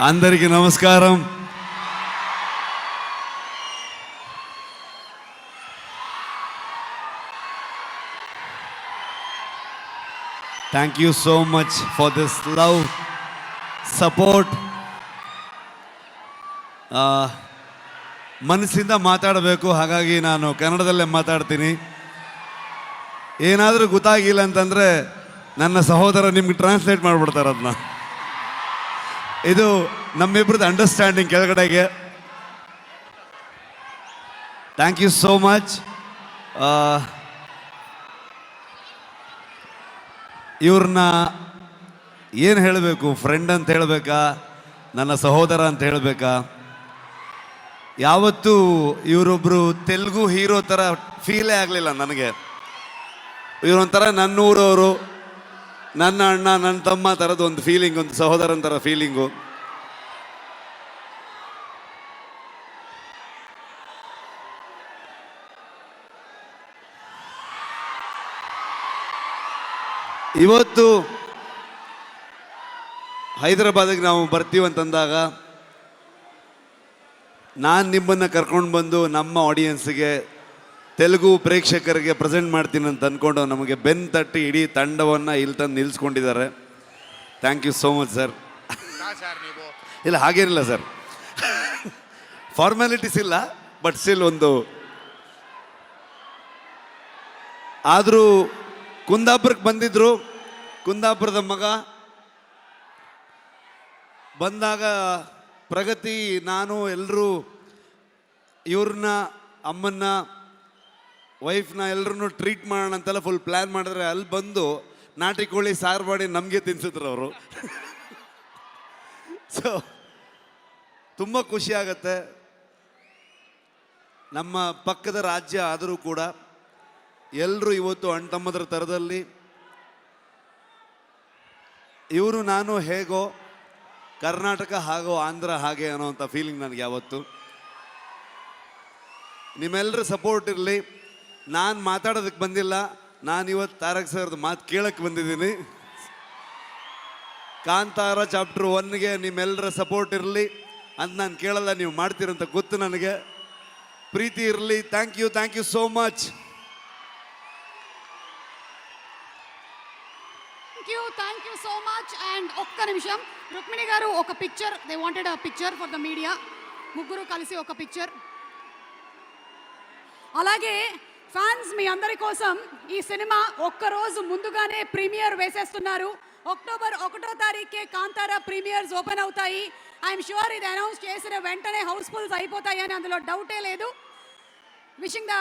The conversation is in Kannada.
అందరికీ నమస్కారం. Thank you so much for this love, support. ಮನಸ್ಸಿಂದ ಮಾತಾಡಬೇಕು, ಹಾಗಾಗಿ ನಾನು ಕನ್ನಡದಲ್ಲೇ ಮಾತಾಡ್ತೀನಿ. ಏನಾದರೂ ಗೊತ್ತಾಗಿಲ್ಲ ಅಂತಂದರೆ ನನ್ನ ಸಹೋದರ ನಿಮ್ಗೆ ಟ್ರಾನ್ಸ್ಲೇಟ್ ಮಾಡಿಬಿಡ್ತಾರೆ ಅದನ್ನ. ಇದು ನಮ್ಮಿಬ್ರದ್ದು ಅಂಡರ್ಸ್ಟ್ಯಾಂಡಿಂಗ್ ಕೆಳಗಡೆಗೆ. Thank you so much. ಇವ್ರನ್ನ ಏನು ಹೇಳಬೇಕು, ಫ್ರೆಂಡ್ ಅಂತ ಹೇಳಬೇಕಾ, ನನ್ನ ಸಹೋದರ ಅಂತ ಹೇಳಬೇಕಾ? ಯಾವತ್ತೂ ಇವರೊಬ್ಬರು ತೆಲುಗು ಹೀರೋ ಥರ ಫೀಲೇ ಆಗಲಿಲ್ಲ ನನಗೆ. ಇವರೊಂಥರ ನನ್ನೂರವರು, ನನ್ನ ಅಣ್ಣ, ನನ್ನ ತಮ್ಮ ಥರದ್ದು ಒಂದು ಫೀಲಿಂಗ್, ಒಂದು ಸಹೋದರನ ಥರ ಫೀಲಿಂಗು. ಇವತ್ತು ಹೈದರಾಬಾದಿಗೆ ನಾವು ಬರ್ತೀವಂತಂದಾಗ ನಾನು ನಿಮ್ಮನ್ನು ಕರ್ಕೊಂಡು ಬಂದು ನಮ್ಮ ಆಡಿಯನ್ಸ್ಗೆ, ತೆಲುಗು ಪ್ರೇಕ್ಷಕರಿಗೆ ಪ್ರೆಸೆಂಟ್ ಮಾಡ್ತೀನಿ ಅಂತ ಅಂದ್ಕೊಂಡು ನಮಗೆ ಬೆನ್ನು ತಟ್ಟಿ ಇಡೀ ತಂಡವನ್ನು ಇಲ್ಲಿ ತಂದು ನಿಲ್ಲಿಸ್ಕೊಂಡಿದ್ದಾರೆ. Thank you so much sir. ಇಲ್ಲ ಹಾಗೇನಿಲ್ಲ ಸರ್, ಫಾರ್ಮ್ಯಾಲಿಟೀಸ್ ಇಲ್ಲ, ಬಟ್ ಸ್ಟಿಲ್ ಒಂದು. ಆದರೂ ಕುಂದಾಪುರಕ್ಕೆ ಬಂದಿದ್ರು, ಕುಂದಾಪುರದ ಮಗ ಬಂದಾಗ ಪ್ರಗತಿ, ನಾನು ಎಲ್ಲರೂ ಇವ್ರನ್ನ, ಅಮ್ಮನ್ನ, ವೈಫ್ನ ಎಲ್ಲರನ್ನೂ ಟ್ರೀಟ್ ಮಾಡೋಣ ಅಂತೆಲ್ಲ ಫುಲ್ ಪ್ಲ್ಯಾನ್ ಮಾಡಿದ್ರೆ, ಅಲ್ಲಿ ಬಂದು ನಾಟಿ ಕೋಳಿ ಸಾರು ಮಾಡಿ ನಮಗೆ ತಿನ್ಸಿದ್ರು ಅವರು. ಸೊ ತುಂಬ ಖುಷಿ ಆಗತ್ತೆ. ನಮ್ಮ ಪಕ್ಕದ ರಾಜ್ಯ ಆದರೂ ಕೂಡ ಎಲ್ಲರೂ ಇವತ್ತು ಅಣ್ಣ ತಮ್ಮದ್ರ ಥರದಲ್ಲಿ, ಇವರು ನಾನು ಹೇಗೋ, ಕರ್ನಾಟಕ ಹಾಗೋ, ಆಂಧ್ರ ಹಾಗೆ ಅನ್ನೋವಂಥ ಫೀಲಿಂಗ್ ನನಗೆ ಯಾವತ್ತು. ನಿಮ್ಮೆಲ್ಲರ ಸಪೋರ್ಟ್ ಇರಲಿ. ನಾನು ಮಾತಾಡೋದಕ್ಕೆ ಬಂದಿಲ್ಲ, ನಾನು ಇವತ್ತು ತಾರಕ್ ಸರ್ದು ಮಾತು ಕೇಳಕ್ಕೆ ಬಂದಿದ್ದೀನಿ. ಕಾಂತಾರ ಚಾಪ್ಟರ್ 1ಗೆ ನಿಮ್ಮೆಲ್ಲರ ಸಪೋರ್ಟ್ ಇರಲಿ ಅಂತ ನಾನು ಕೇಳಲ್ಲ, ನೀವು ಮಾಡ್ತೀರಂತ ಗೊತ್ತು ನನಗೆ. ಪ್ರೀತಿ ಇರಲಿ. Thank you so much. Thank you so much. And ఒక్క నిమిషం, రుక్మిణి గారు ఒక picture, they wanted a picture for the media. ముగ్గురు కలిసి ఒక పిక్చర్. అలాగే ఫ్యాన్స్ మీ అందరి కోసం ఈ సినిమా ఒక్కరోజు ముందుగానే ప్రీమియర్ వేసేస్తున్నారు. అక్టోబర్ 1వ తారీఖే కాంతారా ప్రీమియర్స్ ఓపెన్ అవుతాయి. ఐఎమ్ షూర్ ఇది అనౌన్స్ చేసిన వెంటనే హౌస్ఫుల్స్ అయిపోతాయి అని అందులో డౌటే లేదు. Wishing the